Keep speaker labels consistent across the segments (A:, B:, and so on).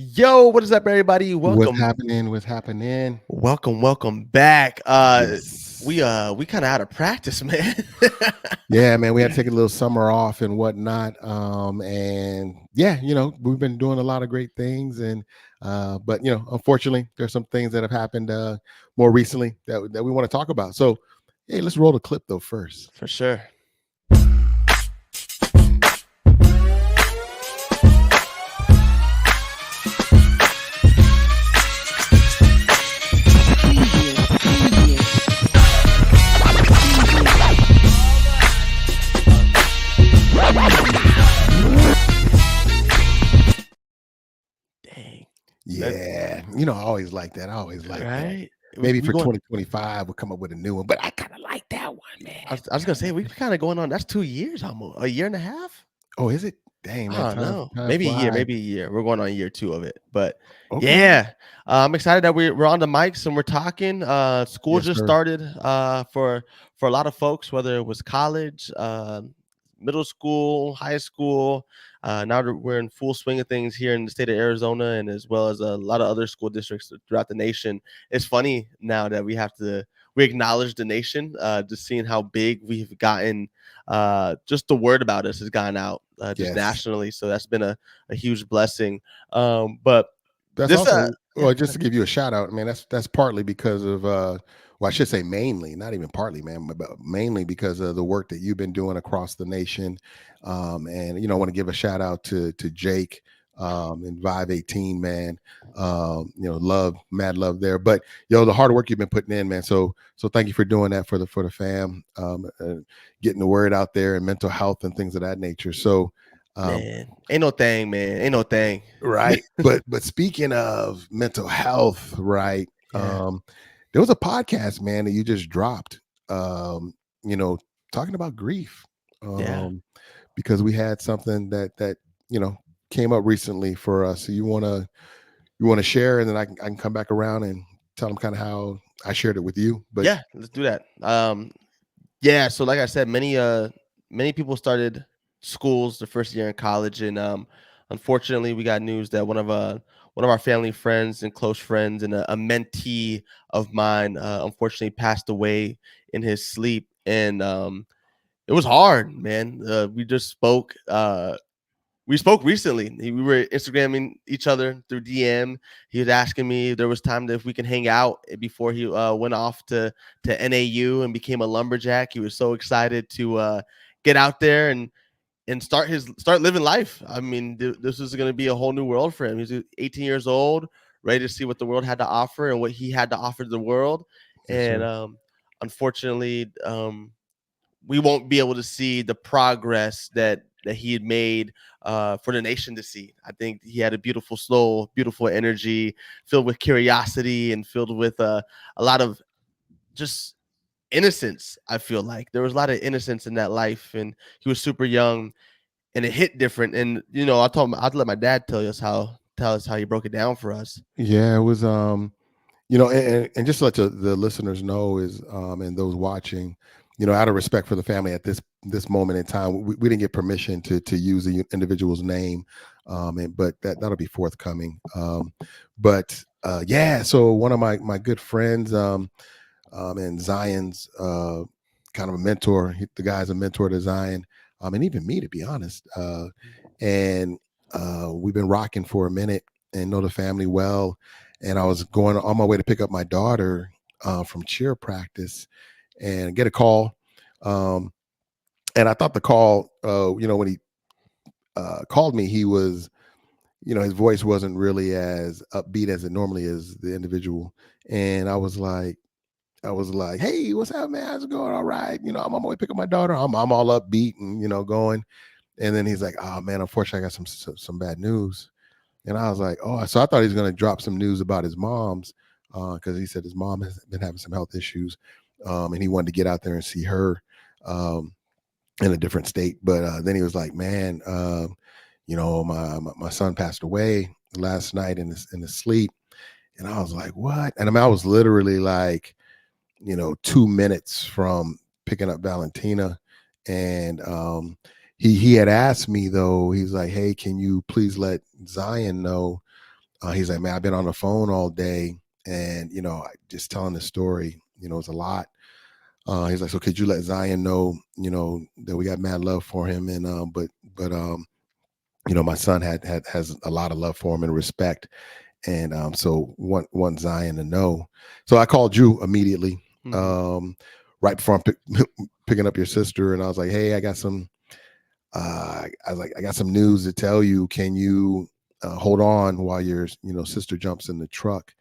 A: Yo, what is up, everybody?
B: What's
A: Welcome,
B: happening? What's happening?
A: welcome back. We
B: Yes.
A: we kind of out of practice, man.
B: Yeah, man, we had to take a little summer off and whatnot. And yeah, we've been doing a lot of great things. And but unfortunately, there's some things that have happened more recently that we want to talk about. So hey, let's roll the clip though first.
A: For sure. Dang. That,
B: Yeah, I always like that. I always like that.
A: right?
B: Maybe
A: We
B: for
A: going.
B: 2025 we'll come up with a new one, but I kind of like that one, man.
A: I was gonna say we kind of going on. That's 2 years almost. A year and a half.
B: Oh, is it? Dang, man,
A: I don't
B: time
A: know.
B: time
A: Maybe a year.
B: flies.
A: Maybe a year. We're going on year two of it. But
B: Okay.
A: yeah, I'm excited that we're on the mics and we're talking. School
B: Yes,
A: just
B: sir.
A: started for a lot of folks, whether it was college, middle school, high school. Now that we're in full swing of things here in the state of Arizona, and as well as a lot of other school districts throughout the nation. It's funny now that we acknowledge the nation, just seeing how big we've gotten. Just the word about us has gone out just
B: Yes.
A: nationally, so that's been a huge blessing. But
B: That's
A: this,
B: also
A: yeah,
B: well,
A: go
B: just
A: ahead.
B: to give you a shout out, man. That's partly because of well, I should say mainly, not even partly, man, but mainly because of the work that you've been doing across the nation. And I want to give a shout out to Jake and Vive 18, man. Love, mad love there. But the hard work you've been putting in, man. So thank you for doing that for the fam, getting the word out there and mental health and things of that nature. So um,
A: Man, ain't no thing, man, ain't no thing.
B: right. But speaking of mental health, right?
A: Yeah,
B: There was a podcast, man, that you just dropped, um, you know, talking about grief.
A: yeah.
B: Because we had something that, you know, came up recently for us. So you wanna share, and then I can come back around and tell them kind of how I shared it with you. But
A: Yeah, let's do that. Yeah, so like I said, many people started schools the first year in college, and unfortunately, we got news that one of our family friends and close friends and a mentee of mine, unfortunately passed away in his sleep, and it was hard, man. We spoke recently. We were Instagramming each other through DM. He was asking me if there was time that if we can hang out before he went off to NAU and became a lumberjack. He was so excited to get out there and start living life. I mean, this was going to be a whole new world for him. He's 18 years old, ready to see what the world had to offer and what he had to offer to the world.
B: yes,
A: And
B: sir.
A: unfortunately, we won't be able to see the progress that he had made for the nation to see. I think he had a beautiful soul, beautiful energy, filled with curiosity and filled with a lot of just innocence. I feel like there was a lot of innocence in that life, and he was super young, and it hit different. And I'd let my dad tell us how he broke it down for us.
B: Yeah, it was and just to let the listeners know is and those watching, out of respect for the family at this moment in time, we didn't get permission to use the individual's name, but that'll be forthcoming. But yeah, so one of my good friends, and Zion's kind of a mentor. The guy's a mentor to Zion, and even me, to be honest. And we've been rocking for a minute and know the family well. And I was going on my way to pick up my daughter from cheer practice and get a call. Um, and I thought the call, when he called me, he was, his voice wasn't really as upbeat as it normally is, the individual. And I was like, "Hey, what's up, man? How's it going? All right. I'm on my way to pick up my daughter. I'm all upbeat and going." And then he's like, "Oh man, unfortunately, I got some bad news." And I was like, "Oh," so I thought he was going to drop some news about his mom's, because he said his mom has been having some health issues, and he wanted to get out there and see her um, in a different state. But then he was like, "Man, my son passed away last night in his sleep." And I was like, "What?" And I mean, I was literally like, 2 minutes from picking up Valentina. And he had asked me though, he's like, "Hey, can you please let Zion know He's like, man, I've been on the phone all day, and just telling the story, it's a lot. He's like, so could you let Zion know, that we got mad love for him, and but my son has a lot of love for him and respect, and so want Zion to know. So I called you immediately,
A: Mhm.
B: um, right before I'm picking up your sister, and I was like, hey, I got some news to tell you. Can you hold on while your sister jumps in the truck?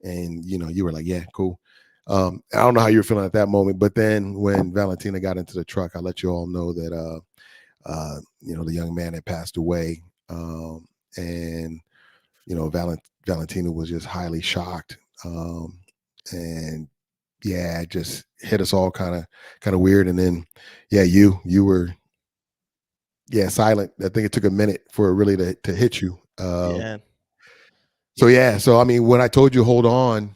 B: And you were like, yeah, cool. I don't know how you were feeling at that moment, but then when Valentina got into the truck, I let you all know that the young man had passed away, and Valentina was just highly shocked, and yeah, it just hit us all kind of weird. And then yeah, you were silent. I think it took a minute for it really to hit you.
A: Yeah.
B: So yeah, so I mean, when I told you hold on,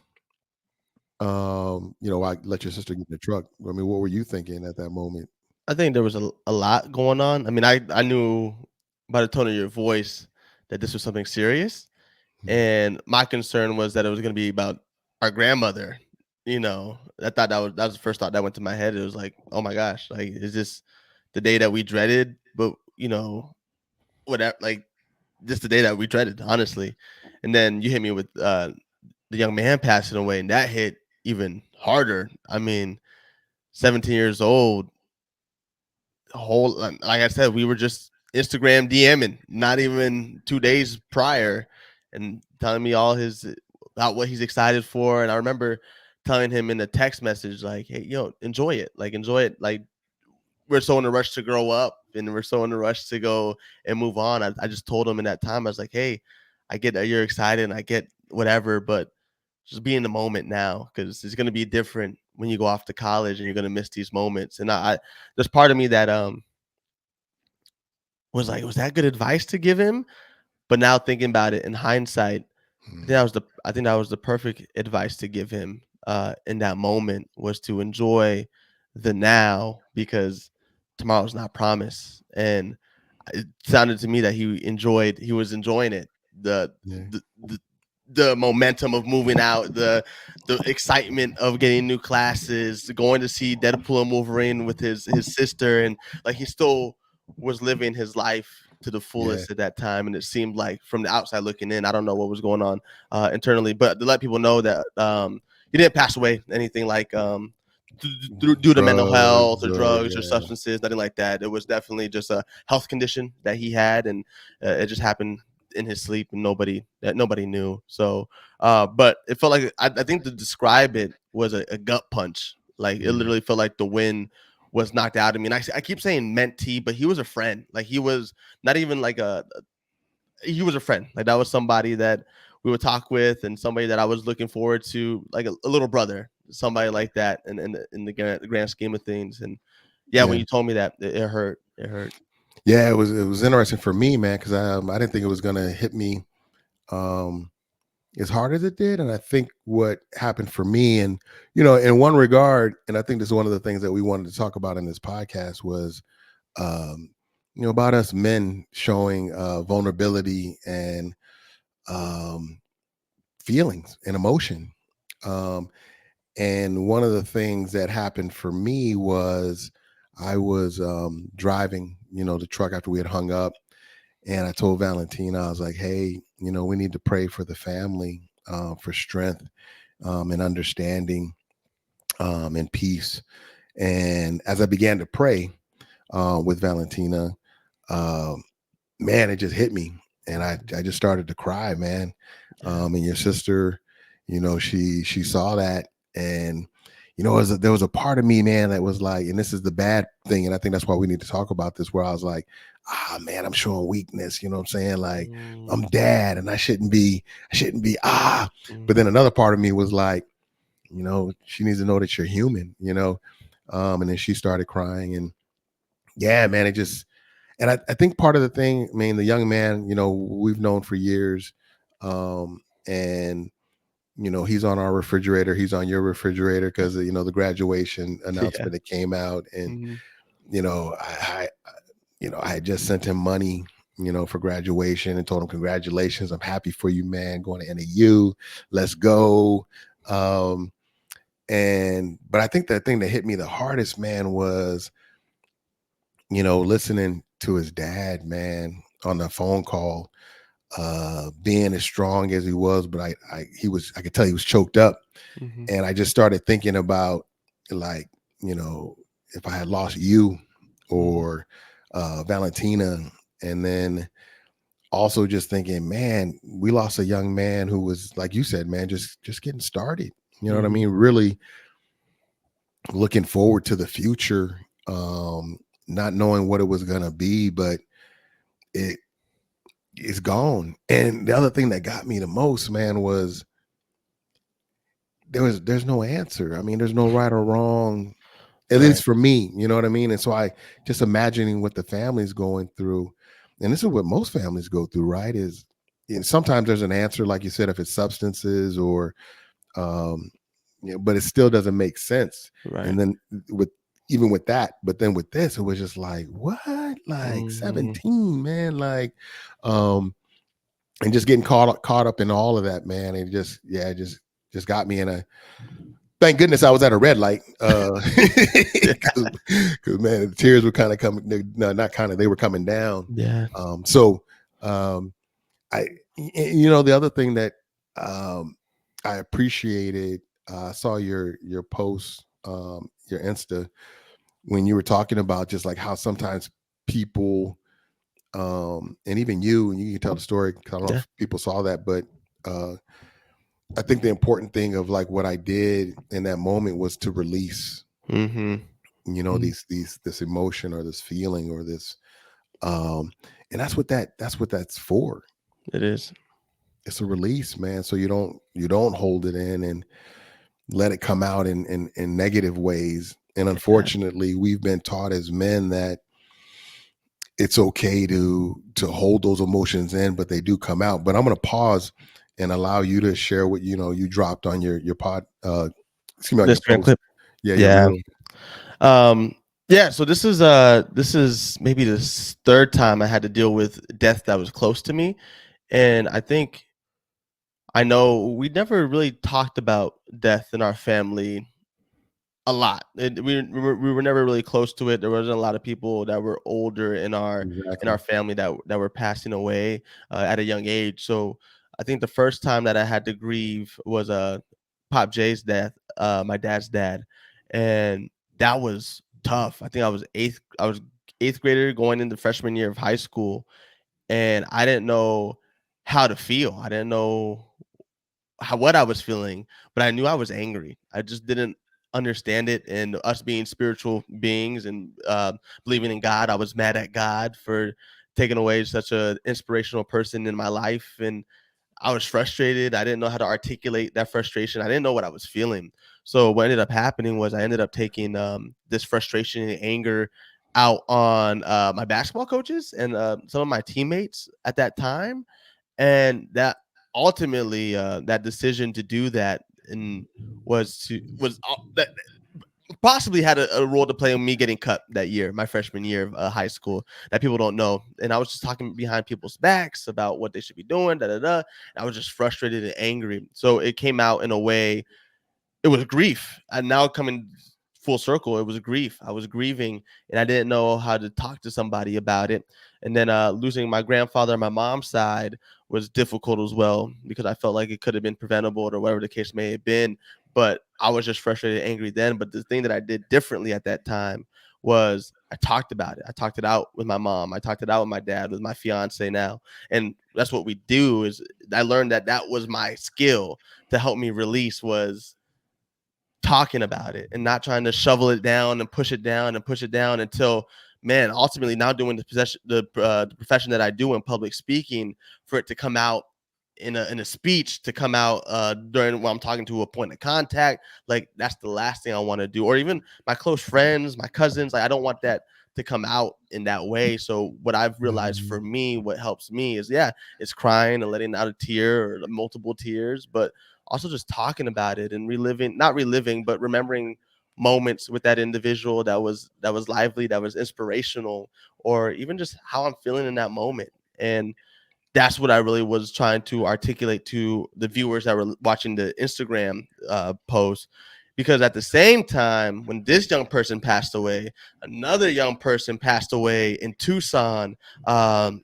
B: I let your sister get in the truck. I mean, what were you thinking at that moment?
A: I think there was a lot going on. I mean, I knew by the tone of your voice that this was something serious,
B: Mhm.
A: and my concern was that it was gonna be about our grandmother. I thought that was the first thought that went to my head. It was like, oh my gosh, like is this the day that we dreaded? But whatever, like just the day that we dreaded, honestly. And then you hit me with the young man passing away, and that hit even harder. I mean, 17 years old, whole like I said, we were just Instagram DMing, not even 2 days prior, and telling me all his about what he's excited for. And I remember telling him in a text message, like, "Hey, enjoy it. Like, we're so in a rush to grow up, and we're so in a rush to go and move on." I just told him in that time, I was like, "Hey, I get that you're excited, and I get whatever, but just be in the moment now because it's gonna be different when you go off to college, and you're gonna miss these moments." And there's part of me that was like, was that good advice to give him? But now thinking about it in hindsight,
B: Mhm.
A: I think that was the perfect advice to give him in that moment, was to enjoy the now, because tomorrow's not promised. And it sounded to me that he was enjoying it.
B: Yeah,
A: The the momentum of moving out, the excitement of getting new classes, going to see Deadpool and Wolverine with his sister, and like he still was living his life to the
B: yeah,
A: fullest at that time. And it seemed like from the outside looking in, I don't know what was going on internally, but to let people know that he didn't pass away anything like due to mental health
B: drugs
A: or
B: or
A: drugs or
B: yeah,
A: substances, nothing like that. It was definitely just a health condition that he had, and it just happened in his sleep, and nobody knew. So, but it felt like I think to describe it was a gut punch. Like it
B: yeah,
A: literally felt like the wind was knocked out of me. And I keep saying mentee, but he was a friend. Like he was not even like he was a friend. Like that was somebody that we would talk with, and somebody that I was looking forward to, like a little brother, somebody like that, and in the grand scheme of things. And yeah, when
B: yeah.
A: you told me that, it hurt. It hurt.
B: Yeah, it was interesting for me, man, because I didn't think it was gonna hit me um as hard as it did. And I think what happened for me, and in one regard, and I think this is one of the things that we wanted to talk about in this podcast was um, about us men showing vulnerability and um feelings and emotion. Um, and one of the things that happened for me was I was driving, the truck after we had hung up, and I told Valentina, I was like, hey, we need to pray for the family, for strength, and understanding, and peace. And as I began to pray with Valentina, um, man, it just hit me, and I just started to cry, man.
A: Yeah.
B: And your sister, she saw that, and there was a part of me, man, that was like, and this is the bad thing, and I think that's why we need to talk about this. Where I was like, man, I'm showing weakness. You know what I'm saying? Like, I'm
A: Mm,
B: dad, and I shouldn't be. But then
A: mhm.
B: another part of me was like, she needs to know that you're human. And then she started crying, and yeah, man, it just and I think part of the thing, I mean, the young man, we've known for years. And he's on our refrigerator, he's on your refrigerator because the graduation
A: Yeah.
B: announcement that came out. And
A: Mhm.
B: I had just sent him money for graduation, and told him, congratulations, I'm happy for you, man, going to NAU, let's go. um but I think the thing that hit me the hardest, man, was listening to his dad, man, on the phone call, being as strong as he was, but I could tell he was choked up.
A: Hmm.
B: And I just started thinking about, like, you know if I had lost you,
A: Hmm.
B: or Valentina. And then also just thinking, man, we lost a young man who was, like you said, man, just getting started. You know what I
A: Hmm.
B: mean? Really looking forward to the future, not knowing what it was gonna be, but it is gone. And the other thing that got me the most, man, was there's no answer. I mean, there's no right or wrong, at
A: Right.
B: least for me. You know what I mean? And so I just imagining what the family's going through, and this is what most families go through, right? Is sometimes there's an answer, like you said, if it's substances or um, but it still doesn't make sense.
A: Right.
B: And then with even with that, but then with this, it was just like, what? Like
A: Hmm.
B: 17, man, like, um, and just getting caught up in all of that, man. And just, yeah, just got me in a, thank goodness I was at a red light, because man, the tears were kind of coming. No, not kind of. They were coming down.
A: Yeah.
B: So um, I, the other thing that um, I appreciated, I saw your post, your Insta, when you were talking about just like how sometimes people, and even you, and you can tell the story, because I don't know
A: Yeah.
B: if people saw that, but uh, I think the important thing of like what I did in that moment was to release,
A: Hmm.
B: these this emotion or this feeling or this, um, and that's for.
A: It is.
B: It's a release, man. So you don't hold it in and let it come out in negative ways. And
A: Yeah.
B: unfortunately, we've been taught as men that it's okay to hold those emotions in, but they do come out. But I'm going to pause and allow you to share what you dropped on your pod, excuse me, on
A: The
B: your
A: Instagram
B: post.
A: clip.
B: Yeah, your
A: Yeah.
B: real.
A: Um, yeah, so this is maybe the third time I had to deal with death that was close to me. And I think I know we never really talked about death in our family a lot. We were never really close to it. There wasn't a lot of people that were older in our
B: Exactly.
A: family that were passing away at a young age. So I think the first time that I had to grieve was Pop J's death, my dad's dad, and that was tough. I think I was eighth grader going into freshman year of high school, and I didn't know how to feel. I didn't know what I was feeling, but I knew I was angry. I just didn't understand it. And us being spiritual beings and believing in God, I was mad at God for taking away such an inspirational person in my life. And I was frustrated. I didn't know how to articulate that frustration. I didn't know what I was feeling. So what ended up happening was I ended up taking this frustration and anger out on my basketball coaches and some of my teammates at that time, and that ultimately that decision to do that and was that possibly had a role to play in me getting cut that year, my freshman year of high school, that people don't know. And I was just talking behind people's backs about what they should be doing, da da da. And I was just frustrated and angry, so it came out in a way. It was grief. And now coming full circle, it was grief. I was grieving and I didn't know how to talk to somebody about it. And then losing my grandfather on my mom's side was difficult as well, because I felt like it could have been preventable or whatever the case may have been. But I was just frustrated and angry then. But the thing that I did differently at that time was I talked about it. I talked it out with my mom. I talked it out with my dad, with my fiance now. And that's what we do. Is I learned that was my skill to help me release, was talking about it and not trying to shovel it down and push it down and push it down until, man, ultimately now doing the profession that I do in public speaking, for it to come out in a speech, to come out during when I'm talking to a point of contact. Like, that's the last thing I want to do. Or even my close friends, my cousins, like I don't want that to come out in that way. So what I've realized for
B: Mhm.
A: me, what helps me is, yeah, it's crying and letting out a tear or multiple tears, but also just talking about it and reliving, not reliving, but remembering moments with that individual that was lively, that was inspirational, or even just how I'm feeling in that moment. And that's what I really was trying to articulate to the viewers that were watching the Instagram post. Because at the same time, when this young person passed away, another young person passed away in Tucson. Um,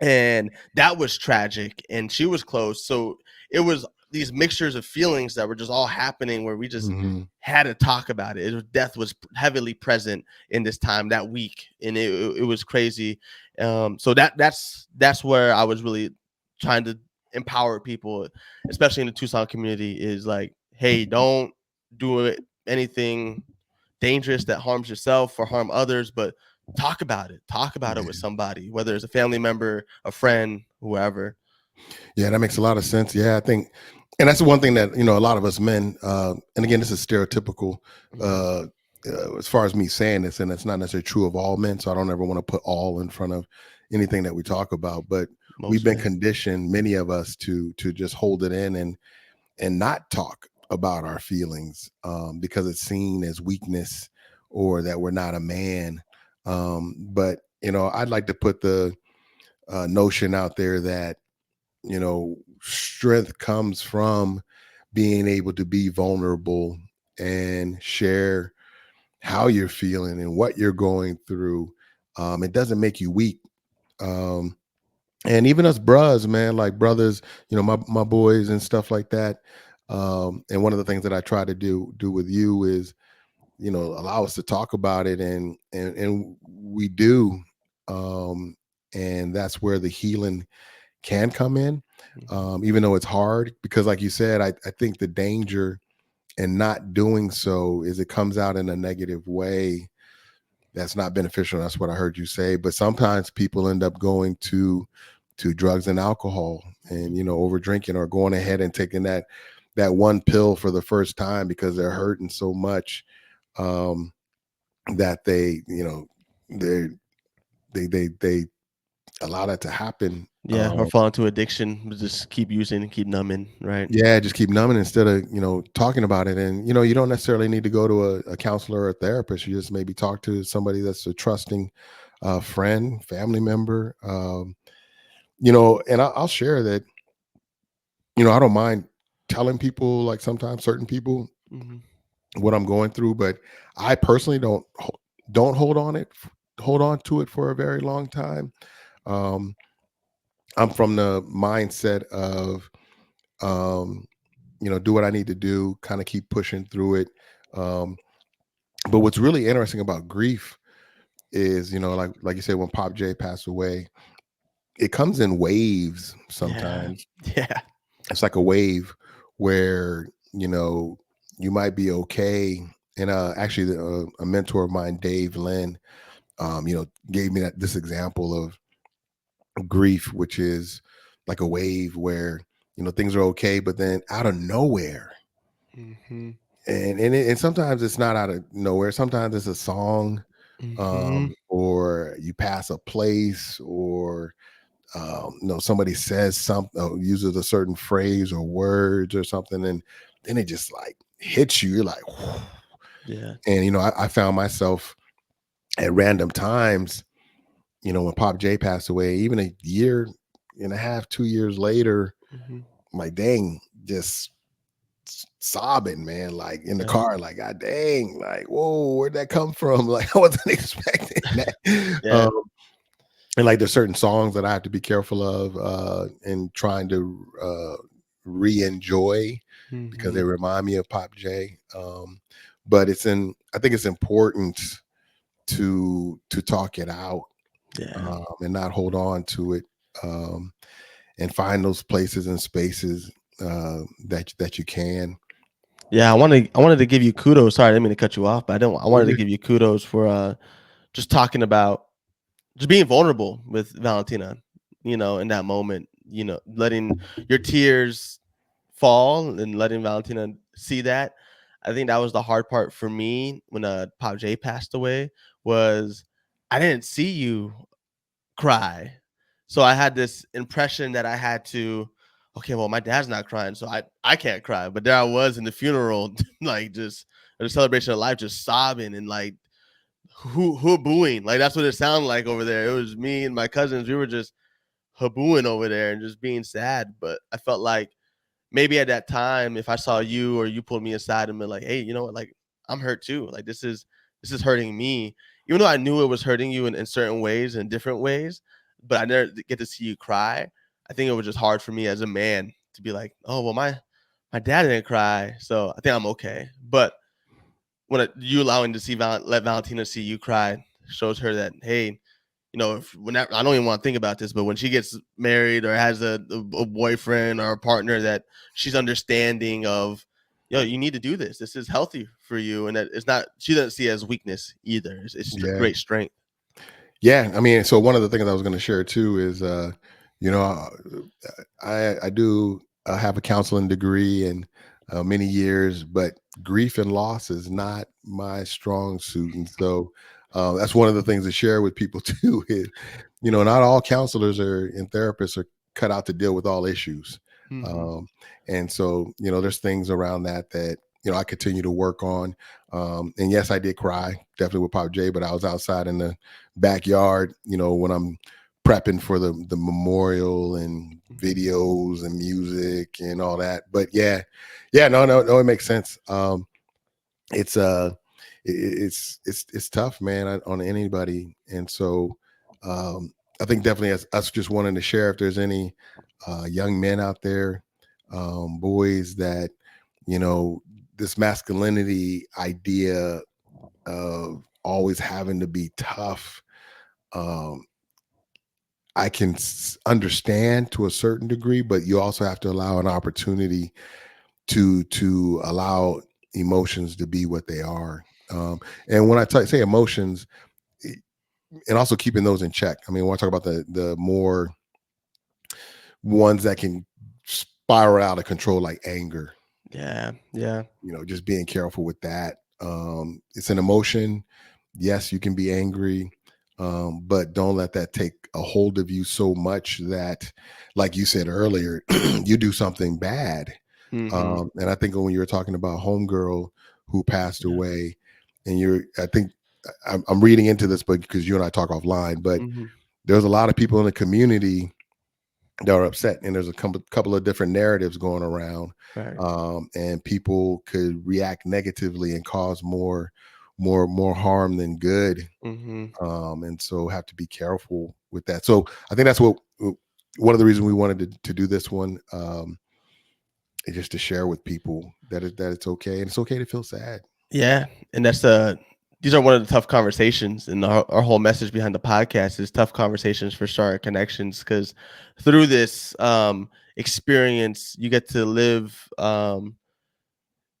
A: and that was tragic, and she was close. So it was these mixtures of feelings that were just all happening where we just
B: Hmm.
A: had to talk about it. Death was heavily present in this time that week, and it was crazy. So that's where I was really trying to empower people, especially in the Tucson community, is like, hey, don't do anything dangerous that harms yourself or harm others, but talk about it. Talk about it with somebody, whether it's a family member, a friend, whoever.
B: Yeah, that makes a lot of sense. Yeah, I think, and that's the one thing that a lot of us men, and again, this is stereotypical
A: Mhm.
B: uh, as far as me saying this, and it's not necessarily true of all men. So I don't ever want to put all in front of anything that we talk about. But we've
A: Most
B: been
A: men.
B: conditioned, many of us, to just hold it in and not talk about our feelings because it's seen as weakness or that we're not a man. But I'd like to put the notion out there that strength comes from being able to be vulnerable and share how you're feeling and what you're going through. It doesn't make you weak. Um, and even us bros, man, like brothers, my boys and stuff like that. And one of the things that I try to do with you is, allow us to talk about it, and we do. Um, and that's where the healing can come in,
A: Mhm.
B: even though it's hard, because like you said, I think the danger in not doing so is it comes out in a negative way that's not beneficial. That's what I heard you say. But sometimes people end up going to drugs and alcohol and over drinking or going ahead and taking that one pill for the first time because they're hurting so much um that they they allow that to happen.
A: Yeah, or fall into addiction, just keep using and keep numbing, right?
B: Yeah, just keep numbing instead of talking about it. And you don't necessarily need to go to a counselor or a therapist. You just maybe talk to somebody that's a trusting friend, family member. And I'll share that. I don't mind telling people, like sometimes certain people,
A: Hmm.
B: what I'm going through, but I personally don't hold on to it for a very long time. Um, I'm from the mindset of um, do what I need to do, kind of keep pushing through it. Um, but what's really interesting about grief is, like you said, when Pop J passed away, it comes in waves
A: Yeah.
B: sometimes.
A: Yeah.
B: It's like a wave where, you might be okay. And actually, a mentor of mine, Dave Lynn, gave me this example of grief, which is like a wave where, things are okay, but then out of nowhere,
A: Hmm.
B: and sometimes it's not out of nowhere. Sometimes it's a song,
A: Hmm.
B: or you pass a place, or somebody says something, uses a certain phrase or words or something, and then it just like hits you. You're like, whew.
A: Yeah.
B: And I found myself at random times, when Pop J passed away, even a year and a half, 2 years later,
A: Hmm.
B: I'm like, dang, just sobbing, man, like in the
A: Yeah.
B: car, like, God dang, like, whoa, where'd that come from? Like, I wasn't expecting that.
A: Yeah.
B: And like, there's certain songs that I have to be careful of and trying to re-enjoy because they
A: Hmm.
B: remind me of Pop J. But I think it's important to talk it out
A: Yeah.
B: and not hold on to it, um, and find those places and spaces that you can.
A: Yeah. I wanted to give you kudos. Sorry, I didn't mean to cut you off, but I wanted to give you kudos for just talking about just being vulnerable with Valentina, in that moment, letting your tears fall and letting Valentina see that. I think that was the hard part for me when Pop J passed away was I didn't see you cry. So I had this impression that I had to, okay, well, my dad's not crying, so I can't cry. But there I was in the funeral, like just a celebration of life, just sobbing and like who booing. Like that's what it sounded like over there. It was me and my cousins. We were just habooing over there and just being sad. But I felt like maybe at that time, if I saw you or you pulled me aside and been like, hey, you know what, like I'm hurt too. Like this is hurting me. Even though I knew it was hurting you in certain ways and different ways, but I never get to see you cry. I think it was just hard for me as a man to be like, oh well, my dad didn't cry, so I think I'm okay. But you allowing to see let Valentina see you cry shows her that, hey, if I don't even want to think about this, but when she gets married or has a boyfriend or a partner, that she's understanding of, you need to do this. This is healthy for you, and that it's not. She doesn't see it as weakness either. It's
B: Yeah.
A: great strength.
B: Yeah, I mean, so one of the things I was going to share too is, you know, I do have a counseling degree and many years, but grief and loss is not my strong suit, and so that's one of the things to share with people too. Is, not all counselors and therapists are cut out to deal with all issues,
A: Mm-hmm.
B: um, and so there's things around that I continue to work on. And yes, I did cry definitely with Pop J, but I was outside in the backyard, when I'm prepping for the memorial and
A: Mm-hmm.
B: videos and music and all that. But yeah, no, it makes sense. It's it's tough, man, on anybody, and so I think definitely as us just wanting to share, if there's any young men out there, boys that you know this masculinity idea of always having to be tough. um, I can understand to a certain degree, but you also have to allow an opportunity to allow emotions to be what they are. And when I say emotions, eh, and also keeping those in check. I mean, when I talk about the more ones that can spiral out of control, like anger,
A: Yeah, yeah.
B: just being careful with that. It's an emotion. Yes, you can be angry, but don't let that take a hold of you so much that, like you said earlier, you do something bad.
A: Mm-hmm.
B: And I think when you were talking about homegirl who passed
A: Yeah.
B: away, and I think I'm reading into this, but because you and I talk offline, but
A: Mm-hmm.
B: there's a lot of people in the community that are upset, and there's a couple of different narratives going around,
A: Right.
B: and people could react negatively and cause more harm than good,
A: Mm-hmm.
B: and so have to be careful with that. So I think that's what one of the reasons we wanted to do this one, is just to share with people that it's okay, and it's okay to feel sad.
A: Yeah, and these are one of the tough conversations, and our whole message behind the podcast is tough conversations for stronger connections. Because through this experience, you get to live,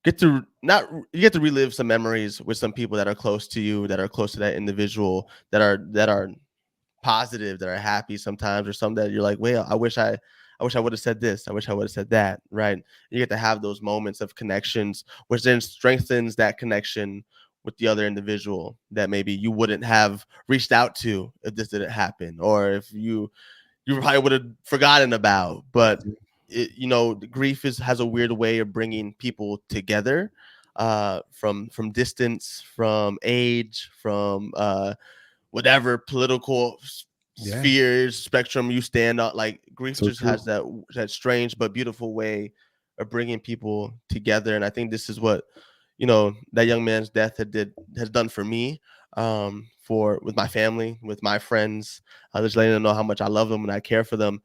A: get to not you get to relive some memories with some people that are close to you, that are close to that individual, that are positive, that are happy sometimes, or some that you're like, well, I wish I would have said this. I wish I would have said that. Right. You get to have those moments of connections, which then strengthens that connection with the other individual that maybe you wouldn't have reached out to if this didn't happen, or if you probably would have forgotten about. But grief has a weird way of bringing people together, from distance, from age, from whatever political
B: Yeah,
A: spheres spectrum you stand on. Like grief
B: so
A: just has
B: true.
A: that strange but beautiful way of bringing people together, and I think this is what that young man's death has done for me, for with my family, with my friends. Just letting them know how much I love them and I care for them,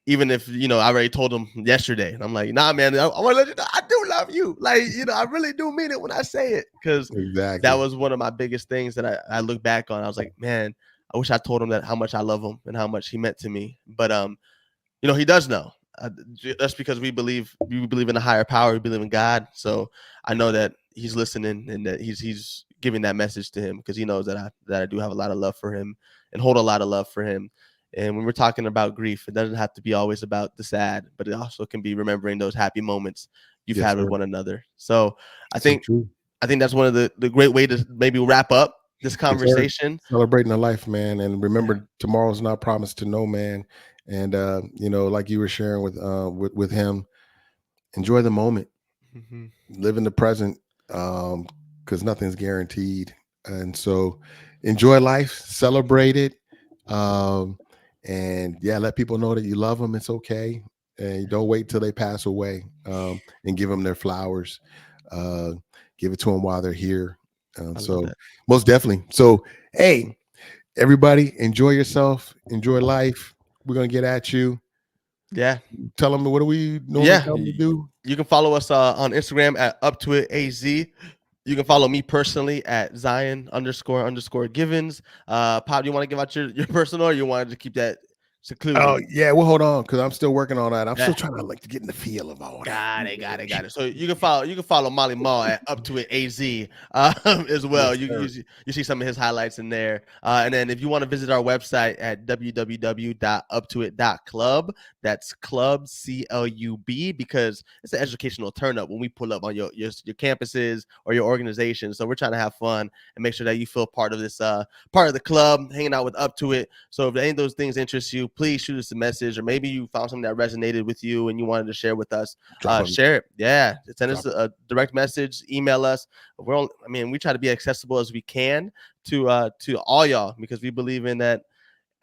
A: even if I already told them yesterday, and I'm like, nah, man, I want to let you know I do love you. Like, I really do mean it when I say it, because that
B: Exactly.
A: was one of my biggest things that I look back on. I was like, man, I wish I told him that how much I love him and how much he meant to me. But he does know. That's because we believe in a higher power. We believe in God. So I know that he's listening and that he's giving that message to him, because he knows that I do have a lot of love for him and hold a lot of love for him. And when we're talking about grief, it doesn't have to be always about the sad, but it also can be remembering those happy moments you've
B: Yes,
A: had with
B: sir.
A: one another. So I
B: So
A: think
B: true.
A: I think that's one of the great way to maybe wrap up this
B: Yes, sir.
A: conversation.
B: Celebrating the life, man, and
A: Yeah.
B: remember, tomorrow's not promised to no man. And like you were sharing with him, enjoy the moment,
A: Hmm.
B: live in the present, because nothing's guaranteed. And so, enjoy life, celebrate it, um, And yeah, let people know that you love them. It's okay. And don't wait till they pass away, and give them their flowers. Uh, give it to them while they're here.
A: I love
B: So
A: that.
B: most definitely. So, hey, everybody, enjoy yourself, enjoy life. We're going to get at you.
A: Yeah.
B: Tell them, what do we normally
A: Yeah.
B: tell them to do?
A: You can follow us on Instagram at UpToItAZ. You can follow me personally at Zion__Givens. Pop, you want to give out your personal, or you wanted to keep that
B: Oh
A: secluded?
B: yeah, well hold on, because I'm still working on that. I'm still
A: Yeah.
B: trying to like to get in the feel of all that.
A: Got it. So you can follow Molly Mall at Up to It AZ as well.
B: Yes,
A: You
B: sir.
A: see, you see some of his highlights in there. And then if you want to visit our website at www.uptoit.club, that's club CLUB, because it's an educational turn up when we pull up on your campuses or your organization. So we're trying to have fun and make sure that you feel part of this part of the club, hanging out with Up to It. So if any of those things interest you, please shoot us a message, or maybe you found something that resonated with you and you wanted to share with us.
B: Drop them.
A: Share it. Yeah. Send us
B: Drop it.
A: a direct message, email us. We try to be accessible as we can to all y'all, because we believe in that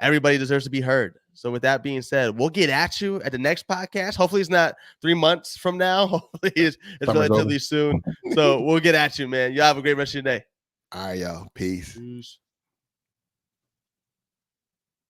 A: everybody deserves to be heard. So with that being said, we'll get at you at the next podcast. Hopefully it's not 3 months from now. Hopefully it's
B: Summer's over.
A: relatively soon. So we'll get at you, man. You have a great rest of your day.
B: All right, y'all. Peace.
A: Peace.